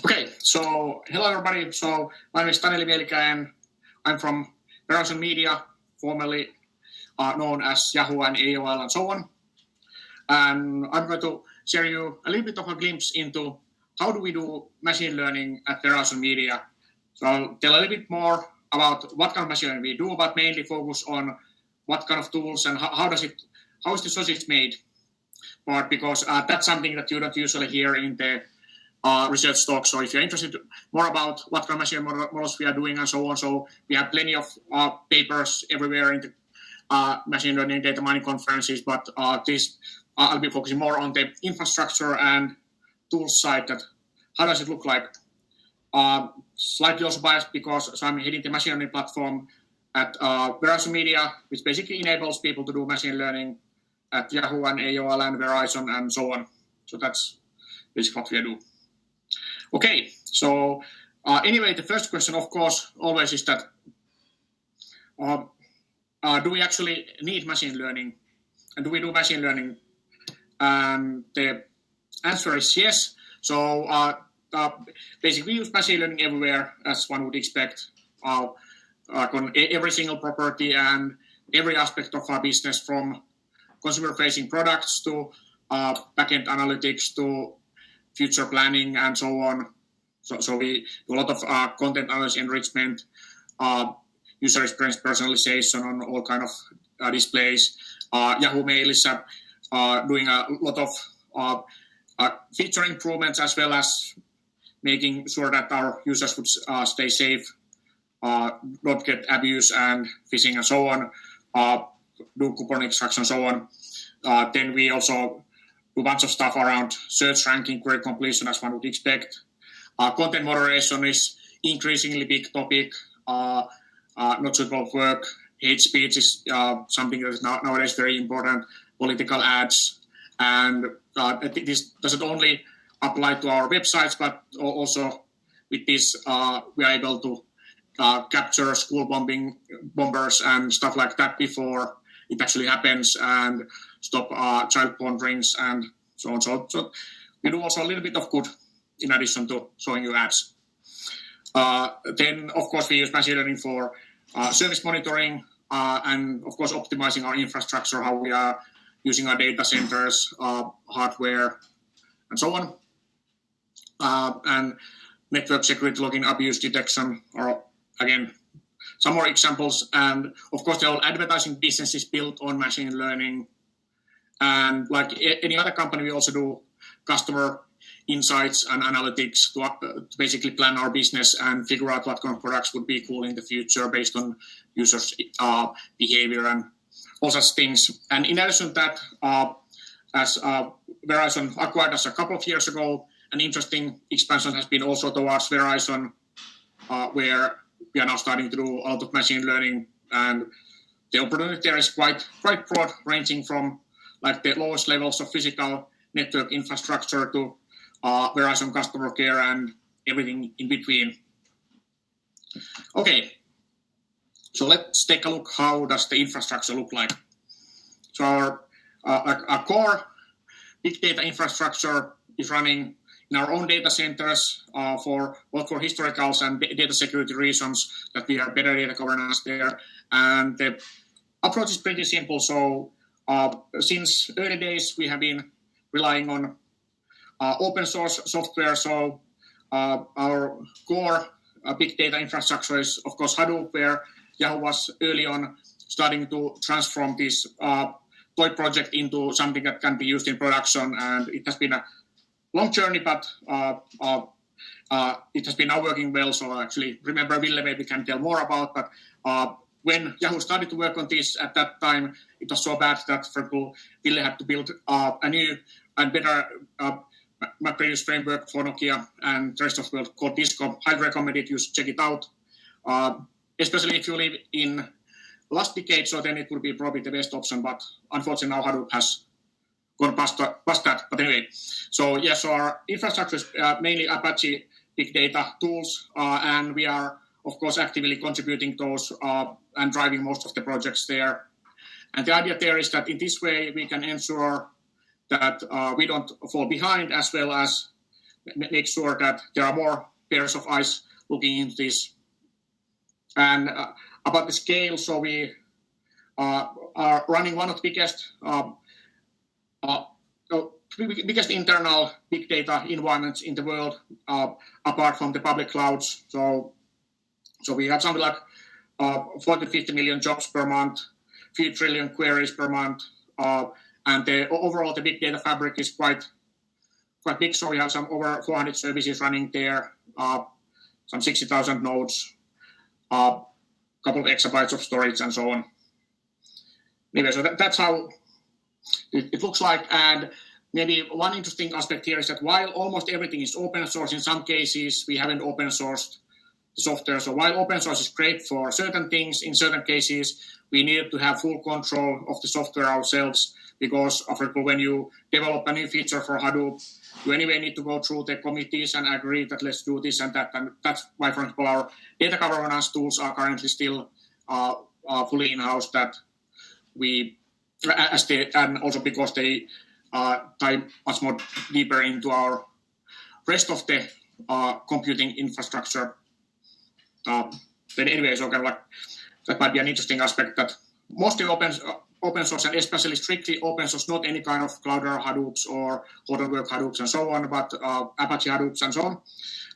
Okay, so hello everybody. So my name is Taneli Miekikainen. I'm from Verizon Media, formerly known as Yahoo and AOL and so on. And I'm going to share you a little bit of a glimpse into how do we do machine learning at Verizon Media. So I'll tell a little bit more about what kind of machine learning we do, but mainly focus on what kind of tools and how is the sausage made. But because that's something that you don't usually hear in the research talk. So if you're interested more about what kind of machine models we are doing and so on, so we have plenty of papers everywhere in the machine learning data mining conferences, but this I'll be focusing more on the infrastructure and tools side. That how does it look like? Slightly also biased because I'm heading the machine learning platform at Verizon Media, which basically enables people to do machine learning at Yahoo and AOL and Verizon and so on. So that's basically what we do. Okay, so anyway, the first question, of course, always is that do we actually need machine learning? And do we do machine learning? The answer is yes. So basically we use machine learning everywhere, as one would expect, on every single property and every aspect of our business, from consumer-facing products to backend analytics to future planning and so on. So we do a lot of content analysis enrichment, user experience personalization on all kind of displays. Yahoo Mail is doing a lot of feature improvements as well as making sure that our users would stay safe, not get abuse and phishing and so on, do coupon extraction and so on. Then we also do a bunch of stuff around search ranking, query completion, as one would expect. Content moderation is increasingly big topic. Not suitable work. Hate speech is something that is nowadays very important. Political ads. And this doesn't only apply to our websites, but also with this, we are able to capture school bombers and stuff like that before it actually happens and stop child porn rings and so on. So we do also a little bit of good in addition to showing you ads. Then, of course, we use machine learning for service monitoring and, of course, optimizing our infrastructure, how we are using our data centers, hardware, and so on. And network security logging, abuse detection, or again, some more examples. And, of course, the whole advertising business is built on machine learning. And like any other company, we also do customer insights and analytics to basically plan our business and figure out what kind of products would be cool in the future based on users' behavior and all such things. And in addition to that, as Verizon acquired us a couple of years ago, an interesting expansion has been also towards Verizon, where we are now starting to do a lot of machine learning, and the opportunity there is quite broad, ranging from like the lowest levels of physical network infrastructure to Verizon customer care and everything in between. Okay, so let's take a look. How does the infrastructure look like? So our core big data infrastructure is running in our own data centers for both for historicals and data security reasons, that we have better data governance there. And the approach is pretty simple. So since early days, we have been relying on open source software. So our core big data infrastructure is, of course, Hadoop, where Yahoo was early on starting to transform this toy project into something that can be used in production. And it has been a long journey, but it has been now working well. So I actually remember Ville maybe can tell more about, but when Yahoo started to work on this at that time, it was so bad that, for example, Ville had to build a new and better MapReduce framework for Nokia and the rest of the world called Disco. Highly recommend it. You should check it out. Especially if you live in last decade, so then it would be probably the best option. But unfortunately, now Hadoop has gone past that. But anyway, so yes, so our infrastructure is mainly Apache big data tools, and we are, of course, actively contributing those and driving most of the projects there. And the idea there is that in this way, we can ensure that we don't fall behind, as well as make sure that there are more pairs of eyes looking into this. And about the scale, so we are running one of the biggest internal big data environments in the world, apart from the public clouds. So we have something like 40 to 50 million jobs per month, few trillion queries per month, and overall the big data fabric is quite big. So we have some over 400 services running there, some 60,000 nodes, a couple of exabytes of storage, and so on. Anyway, so that's how it looks like. And maybe one interesting aspect here is that while almost everything is open source, in some cases we haven't open sourced the software. So while open source is great for certain things, in certain cases we need to have full control of the software ourselves, because, for example, when you develop a new feature for Hadoop, you anyway need to go through the committees and agree that let's do this and that. And that's why, for example, our data governance tools are currently still fully in-house, that we, and also because they tie much more deeper into our rest of the computing infrastructure. But anyway, so kind of like that might be an interesting aspect, that mostly open source, and especially strictly open source, not any kind of Cloudera Hadoops or Hortonworks Hadoops and so on, but Apache Hadoops and so on.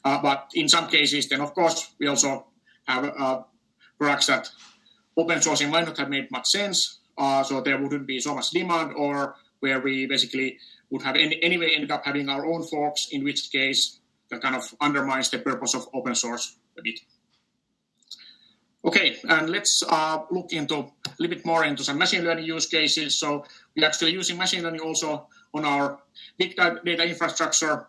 But in some cases, then of course, we also have products that open sourcing might not have made much sense, so there wouldn't be so much demand, or where we basically would have anyway ended up having our own forks, in which case that kind of undermines the purpose of open source a bit. Okay, and let's look into a little bit more into some machine learning use cases. So we're actually using machine learning also on our big data infrastructure.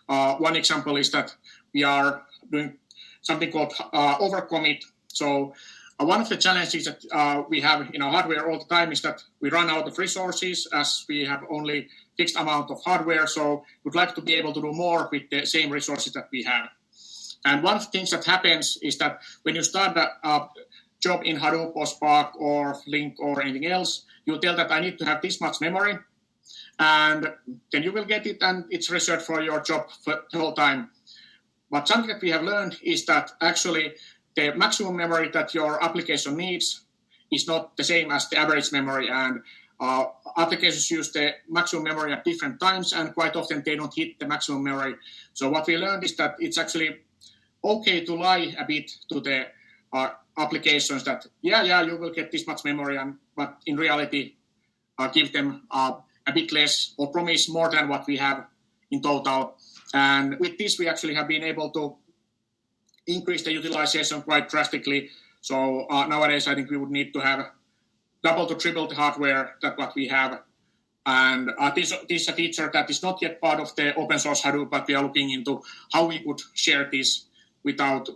One example is that we are doing something called Overcommit. So one of the challenges that we have in our hardware all the time is that we run out of resources, as we have only fixed amount of hardware. So we'd like to be able to do more with the same resources that we have. And one of the things that happens is that when you start a job in Hadoop or Spark or Link or anything else, you tell that I need to have this much memory, and then you will get it, and it's reserved for your job for the whole time. But something that we have learned is that actually the maximum memory that your application needs is not the same as the average memory, and applications use the maximum memory at different times, and quite often they don't hit the maximum memory. So what we learned is that it's actually okay to lie a bit to the applications that, you will get this much memory, but in reality, give them a bit less, or promise more than what we have in total. And with this, we actually have been able to increase the utilization quite drastically. So nowadays, I think we would need to have double to triple the hardware that what we have. And this is a feature that is not yet part of the open source Hadoop, but we are looking into how we could share this without,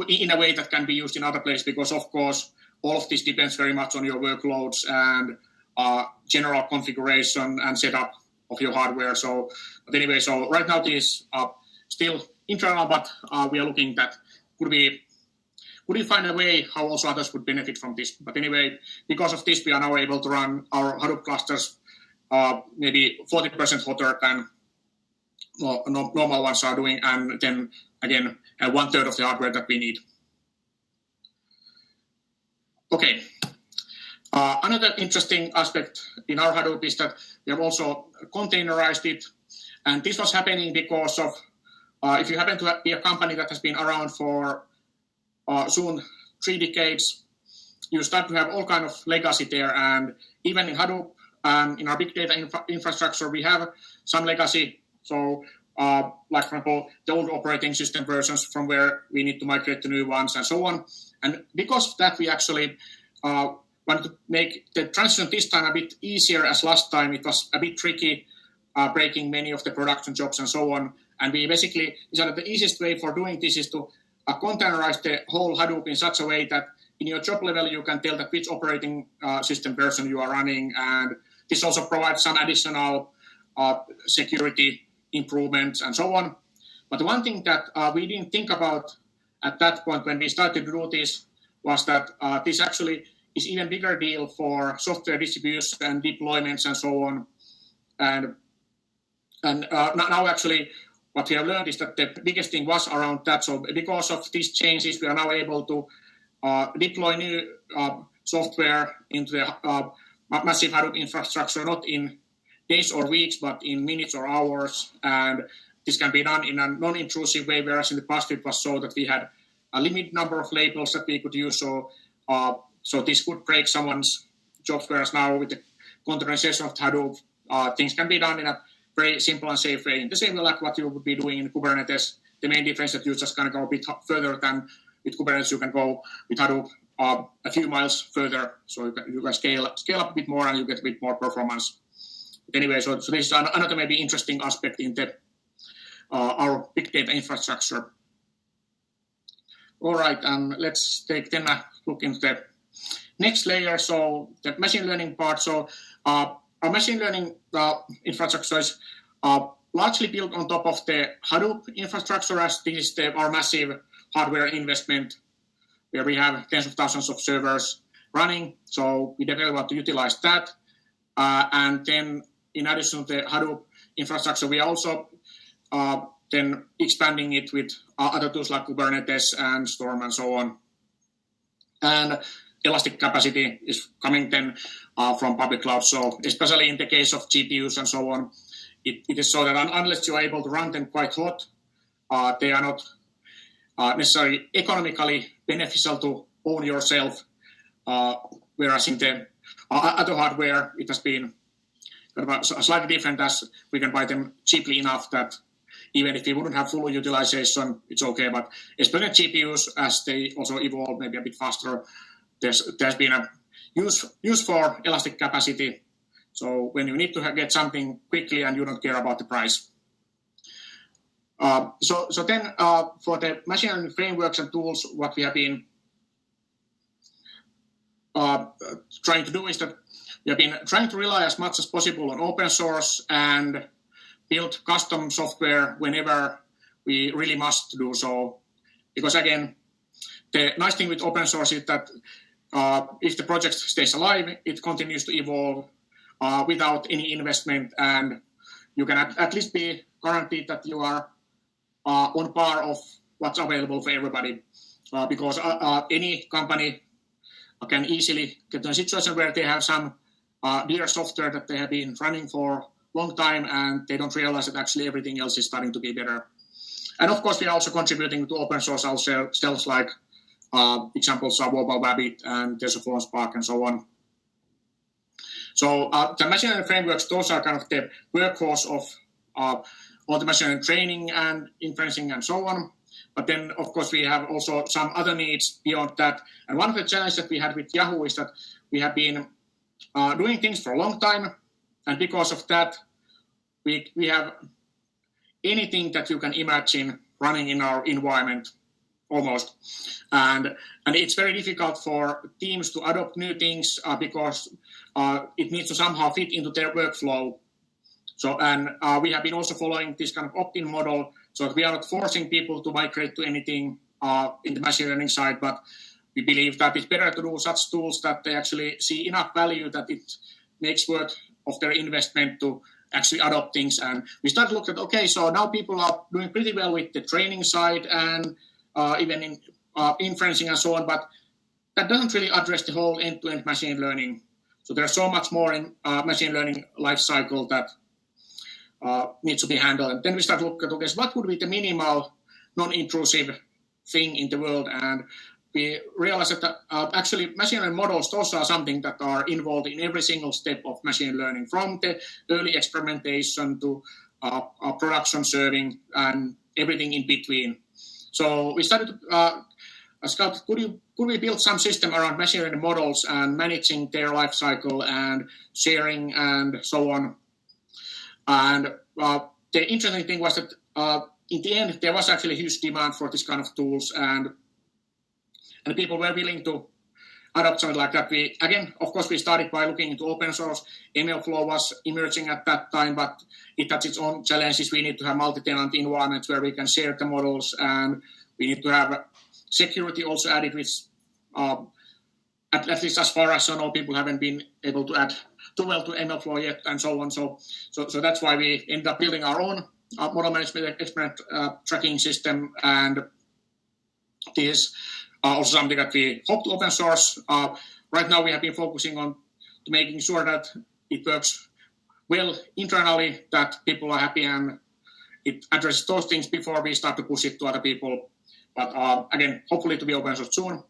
in a way that can be used in other places, because of course, all of this depends very much on your workloads and general configuration and setup of your hardware. So, but anyway, so right now this is still internal, but we are looking that could we find a way how also others would benefit from this. But anyway, because of this, we are now able to run our Hadoop clusters maybe 40% hotter than normal ones are doing, and then again, 1/3 of the hardware that we need. Okay. Another interesting aspect in our Hadoop is that we have also containerized it, and this was happening because of if you happen to be a company that has been around for soon 3 decades, you start to have all kind of legacy there, and even in Hadoop and in our big data infrastructure, we have some legacy. So, like for example, the old operating system versions from where we need to migrate to new ones and so on. And because of that, we actually wanted to make the transition this time a bit easier, as last time it was a bit tricky, breaking many of the production jobs and so on. And we basically decided the easiest way for doing this is to containerize the whole Hadoop in such a way that in your job level, you can tell that which operating system version you are running. And this also provides some additional security improvements and so on. But the one thing that we didn't think about at that point when we started to do this was that this actually is even bigger deal for software distribution and deployments and so on. And now actually what we have learned is that the biggest thing was around that. So because of these changes, we are now able to deploy new software into the massive Hadoop infrastructure, not in days or weeks, but in minutes or hours. And this can be done in a non-intrusive way, whereas in the past it was so that we had a limited number of labels that we could use. So this could break someone's jobs, whereas now with the containerization of Hadoop, things can be done in a very simple and safe way. In the same way like what you would be doing in Kubernetes. The main difference is that you just can go a bit further than with Kubernetes. You can go with Hadoop a few miles further. So you can scale up a bit more and you get a bit more performance. But anyway, so this is another maybe interesting aspect in the our big data infrastructure. All right, let's take then a look into the next layer. So the machine learning part. So our machine learning infrastructure is largely built on top of the Hadoop infrastructure, as this is our massive hardware investment where we have tens of thousands of servers running. So we definitely want to utilize that. And then in addition to the Hadoop infrastructure, we are also then expanding it with other tools like Kubernetes and Storm and so on. And elastic capacity is coming then from public cloud. So especially in the case of GPUs and so on, it is so that unless you are able to run them quite hot, they are not necessarily economically beneficial to own yourself. Whereas in the other hardware, it has been kind of slightly different, as we can buy them cheaply enough that even if we wouldn't have full utilization, it's okay. But especially GPUs, as they also evolve maybe a bit faster, there's been a use for elastic capacity. So when you need to get something quickly and you don't care about the price. So then for the machine learning frameworks and tools, what we have been trying to do is that we have been trying to rely as much as possible on open source and build custom software whenever we really must do so. Because again, the nice thing with open source is that if the project stays alive, it continues to evolve without any investment, and you can at least be guaranteed that you are on par of what's available for everybody. Because any company can easily get to a situation where they have some dear software that they have been running for long time and they don't realize that actually everything else is starting to be better. And of course, we are also contributing to open source ourselves, like examples are Rabbit and TensorFlowOnSpark and so on. So the machine learning frameworks, those are kind of the workhorse of all the machine learning training and inferencing and so on. But then, of course, we have also some other needs beyond that. And one of the challenges that we had with Yahoo is that we have been doing things for a long time. And because of that, we have anything that you can imagine running in our environment, almost. And it's very difficult for teams to adopt new things because it needs to somehow fit into their workflow. So, and we have been also following this kind of opt-in model, so that we are not forcing people to migrate to anything in the machine learning side, but we believe that it's better to do such tools that they actually see enough value that it makes worth of their investment to actually adopt things. And we start to look at, okay, so now people are doing pretty well with the training side and even in inferencing and so on, but that doesn't really address the whole end-to-end machine learning. So there's so much more in machine learning life cycle that needs to be handled. And then we start to look at, okay, so what would be the minimal, non-intrusive thing in the world? And we realize that actually machine learning models, those are something that are involved in every single step of machine learning, from the early experimentation to production serving and everything in between. So we started to scout, could we build some system around machine learning models and managing their life cycle and sharing and so on. And the interesting thing was that in the end, there was actually huge demand for this kind of tools, and people were willing to adopt something like that. We, again, of course, we started by looking into open source. MLflow was emerging at that time, but it has its own challenges. We need to have multi-tenant environments where we can share the models, and we need to have security also added, which at least as far as I know, people haven't been able to add too well to MLflow yet, and so on. So that's why we ended up building our own model management experiment tracking system, and this is also something that we hope to open source. Right now, we have been focusing on making sure that it works well internally, that people are happy, and it addresses those things before we start to push it to other people. But again, hopefully to be open source soon.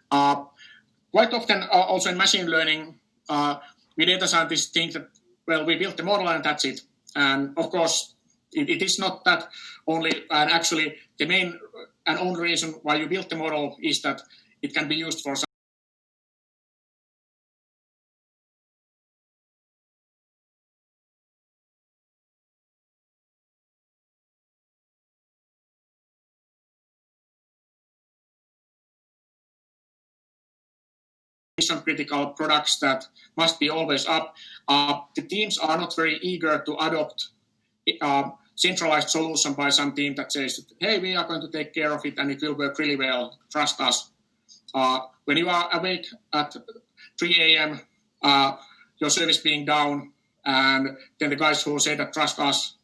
Quite often, also in machine learning, we data scientists think that, well, we built the model and that's it. And of course, it is not that only. And actually, the main and only reason why you built the model is that it can be used for critical products that must be always up. The teams are not very eager to adopt centralized solution by some team that says, hey, we are going to take care of it and it will work really well, trust us. When you are awake at 3 a.m., your service being down, and then the guys who say that trust us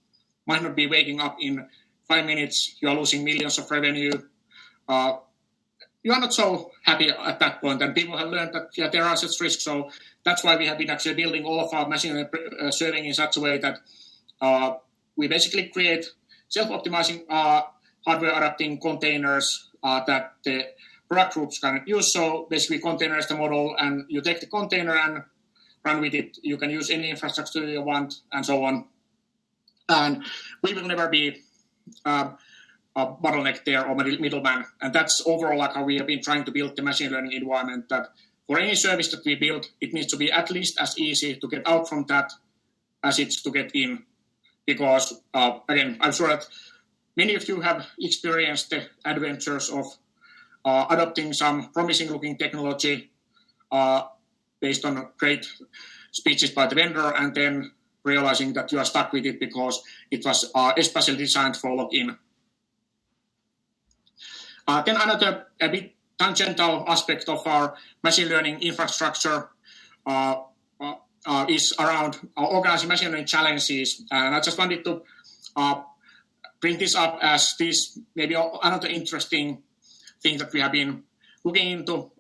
might not be waking up in 5 minutes, you are losing millions of revenue. You are not so happy at that point, and people have learned that there are such risks. So that's why we have been actually building all of our machine serving in such a way that we basically create self-optimizing hardware adapting containers that the product groups can use. So basically, containerize the model, and you take the container and run with it. You can use any infrastructure you want, and so on. And we will never be a bottleneck there or middleman. And that's overall like how we have been trying to build the machine learning environment, that for any service that we build, it needs to be at least as easy to get out from that as it's to get in. Because, again, I'm sure that many of you have experienced the adventures of adopting some promising-looking technology based on great speeches by the vendor, and then realizing that you are stuck with it because it was especially designed for login. Then another a bit tangential aspect of our machine learning infrastructure is around organizing machine learning challenges. And I just wanted to bring this up as this maybe another interesting thing that we have been looking into.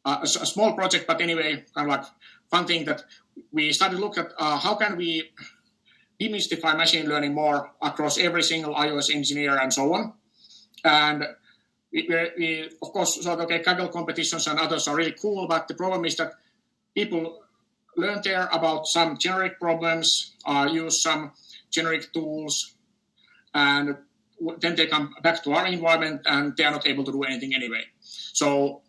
A small project, but anyway, kind of like fun thing that we started to look at how can we demystify machine learning more across every single iOS engineer and so on. And we of course thought, okay, Kaggle competitions and others are really cool, but the problem is that people learn there about some generic problems, use some generic tools, and then they come back to our environment and they are not able to do anything anyway. So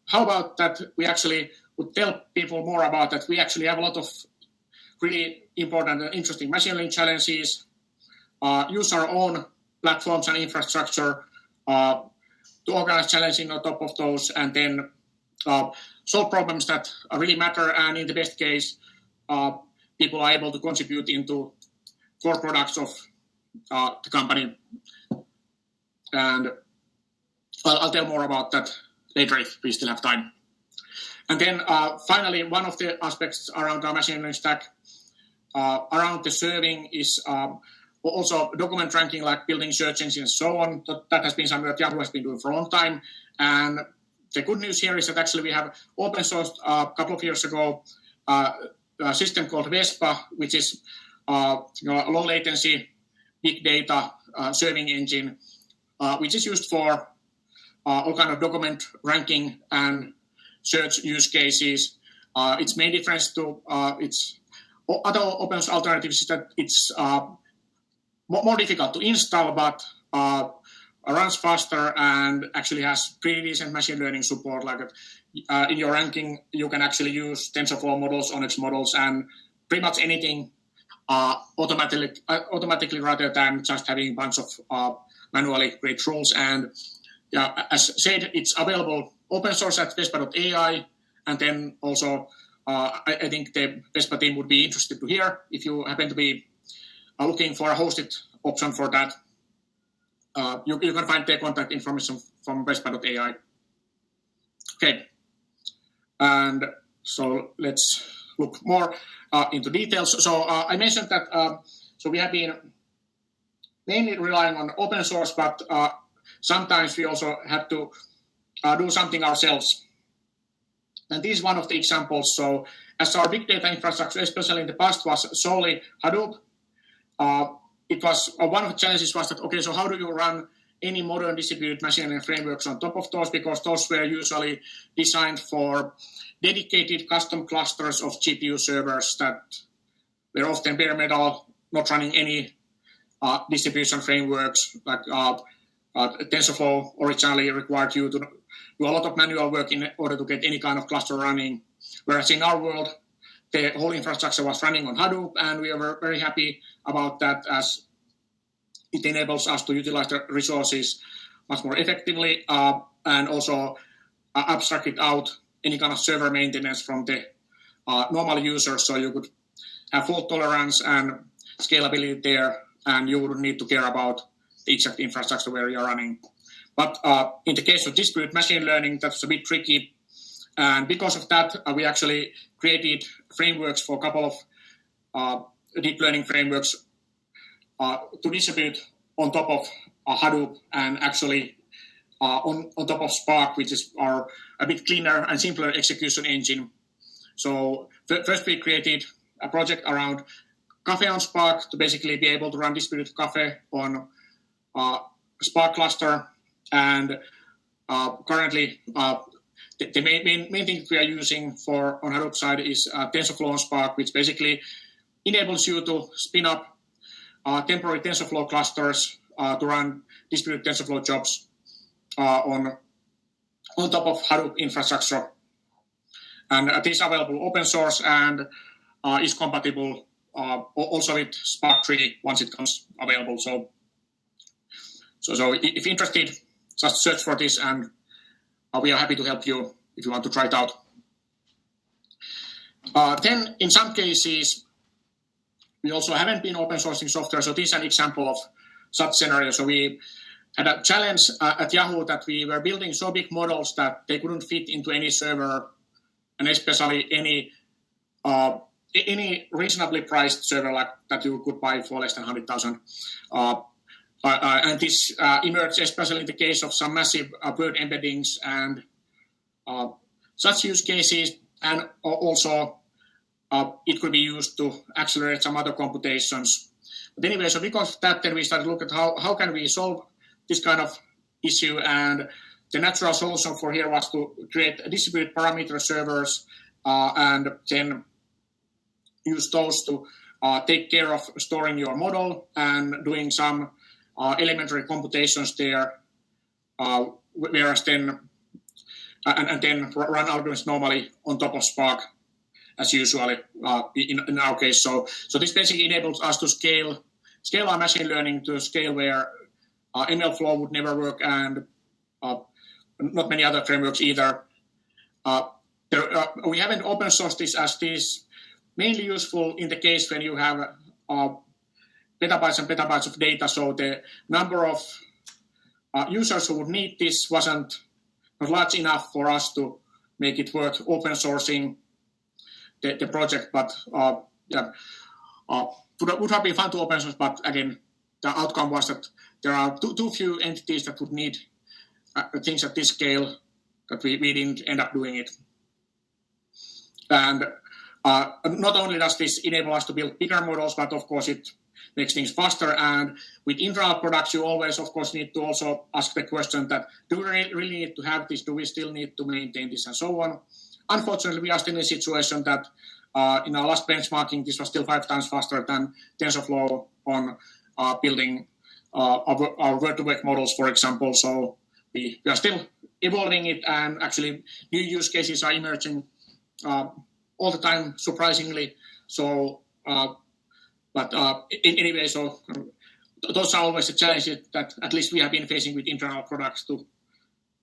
how about that we actually would tell people more about that we actually have a lot of really important and interesting machine learning challenges, use our own platforms and infrastructure to organize challenges on top of those, and then solve problems that really matter. And in the best case, people are able to contribute into core products of the company. And I'll tell more about that later if we still have time. And then finally, one of the aspects around our machine learning stack around the serving is also document ranking, like building search engines and so on. That has been something that Yahoo has been doing for a long time. And the good news here is that actually we have open sourced a couple of years ago a system called Vespa, which is a low latency big data serving engine, which is used for all kind of document ranking and search use cases. Its main difference to its other open source alternatives is that it's more difficult to install, but runs faster and actually has pretty decent machine learning support. Like in your ranking, you can actually use TensorFlow models, ONNX models, and pretty much anything automatically rather than just having a bunch of manually create rules. And yeah, as said, it's available open source at Vespa.ai, and then also I think the Vespa team would be interested to hear if you happen to be looking for a hosted option for that. You can find their contact information from Vespa.ai. Okay, And so let's look more into details. So I mentioned that so we have been mainly relying on open source, but sometimes we also have to do something ourselves. And this is one of the examples. So as our big data infrastructure, especially in the past, was solely Hadoop, it was one of the challenges was that, okay, so how do you run any modern distributed machine learning frameworks on top of those? Because those were usually designed for dedicated custom clusters of GPU servers that were often bare metal, not running any distribution frameworks. Like TensorFlow originally required you to do a lot of manual work in order to get any kind of cluster running. Whereas in our world, the whole infrastructure was running on Hadoop, and we were very happy about that as it enables us to utilize the resources much more effectively and also abstract it out any kind of server maintenance from the normal users, so you could have fault tolerance and scalability there, and you wouldn't need to care about the exact infrastructure where you're running. But in the case of distributed machine learning, that's a bit tricky. And because of that, we actually created frameworks for a couple of deep learning frameworks to distribute on top of Hadoop and actually on top of Spark, which is our a bit cleaner and simpler execution engine. So first we created a project around Cafe on Spark to basically be able to run distributed Cafe on Spark cluster. And currently, the main thing we are using for on Hadoop side is TensorFlowOnSpark, which basically enables you to spin up temporary TensorFlow clusters to run distributed TensorFlow jobs on top of Hadoop infrastructure. And this is available open source and is compatible also with Spark 3 once it comes available. So if interested, just search for this, and we are happy to help you if you want to try it out. Then, in some cases, we also haven't been open sourcing software. So this is an example of such scenario. So we had a challenge at Yahoo that we were building so big models that they couldn't fit into any server, and especially any reasonably priced server like that you could buy for less than 100,000. And this emerged especially in the case of some massive word embeddings and such use cases, and also it could be used to accelerate some other computations. But anyway, so because of that, then we started to look at how can we solve this kind of issue, and the natural solution for here was to create distributed parameter servers and then use those to take care of storing your model and doing some elementary computations there, whereas then and then run algorithms normally on top of Spark as usually in our case. So this basically enables us to scale our machine learning to a scale where MLflow would never work, and not many other frameworks either. We haven't open sourced this as this mainly useful in the case when you have petabytes and petabytes of data. So the number of users who would need this wasn't large enough for us to make it worth open sourcing the project. But would have been fun to open source. But again, the outcome was that there are too few entities that would need things at this scale that we didn't end up doing it. And not only does this enable us to build bigger models, but of course it makes things faster. And with internal products, you always, of course, need to also ask the question that, do we really need to have this? Do we still need to maintain this and so on? Unfortunately, we are still in a situation that in our last benchmarking, this was still 5 times faster than TensorFlow on building our word-to-vec models, for example. So we are still evolving it, and actually new use cases are emerging all the time, surprisingly. So, anyway, so those are always the challenges that at least we have been facing with internal products, to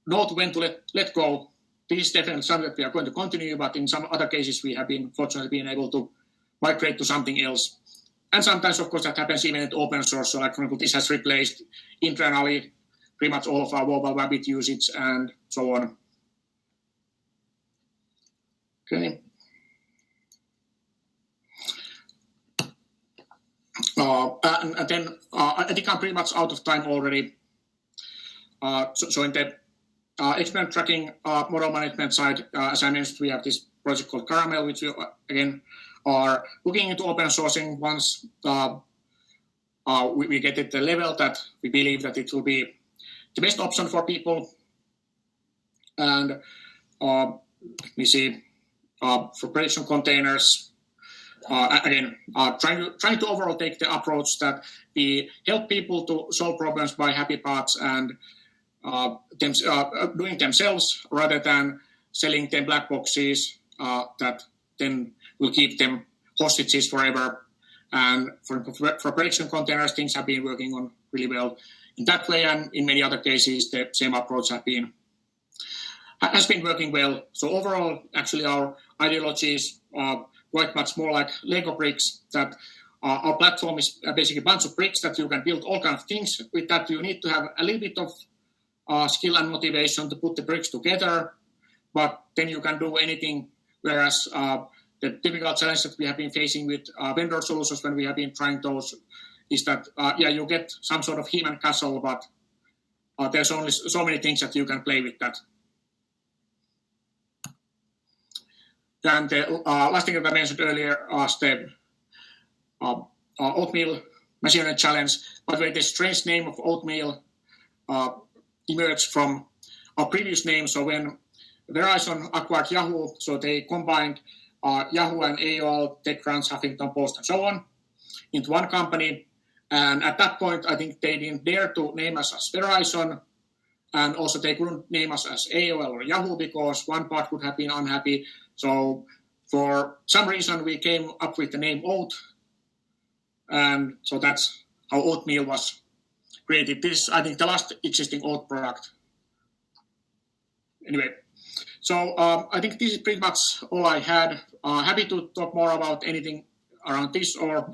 note when to let go. This is definitely something that we are going to continue, but in some other cases we have been fortunately been able to migrate to something else. And sometimes, of course, that happens even at open source. So, like, for example, this has replaced internally pretty much all of our mobile Rabbit usage and so on. Okay. And then I think I'm pretty much out of time already. So in the experiment tracking model management side, as I mentioned, we have this project called Caramel, which we again are looking into open sourcing once we get it the level that we believe that it will be the best option for people. And we see for prediction containers, again, trying to overall take the approach that we help people to solve problems by happy paths and doing themselves rather than selling them black boxes that then will keep them hostages forever. And for prediction containers, things have been working on really well in that way, and in many other cases, the same approach has been working well. So overall, actually, our ideology is quite much more like Lego bricks. That our platform is basically a bunch of bricks that you can build all kinds of things. With that, you need to have a little bit of skill and motivation to put the bricks together, but then you can do anything. Whereas the typical challenge that we have been facing with vendor solutions when we have been trying those is that, you get some sort of human castle, but there's only so many things that you can play with that. And the last thing that I mentioned earlier was the oatmeal machine learning challenge. By the way, the strange name of oatmeal emerged from our previous name. So when Verizon acquired Yahoo, so they combined Yahoo and AOL, TechCrunch, Huffington Post, and so on into one company. And at that point, I think they didn't dare to name us as Verizon. And also they couldn't name us as AOL or Yahoo because one part would have been unhappy. So for some reason, we came up with the name Oat. And so that's how oatmeal was created. This is, I think, the last existing oat product. Anyway, so I think this is pretty much all I had. Happy to talk more about anything around this or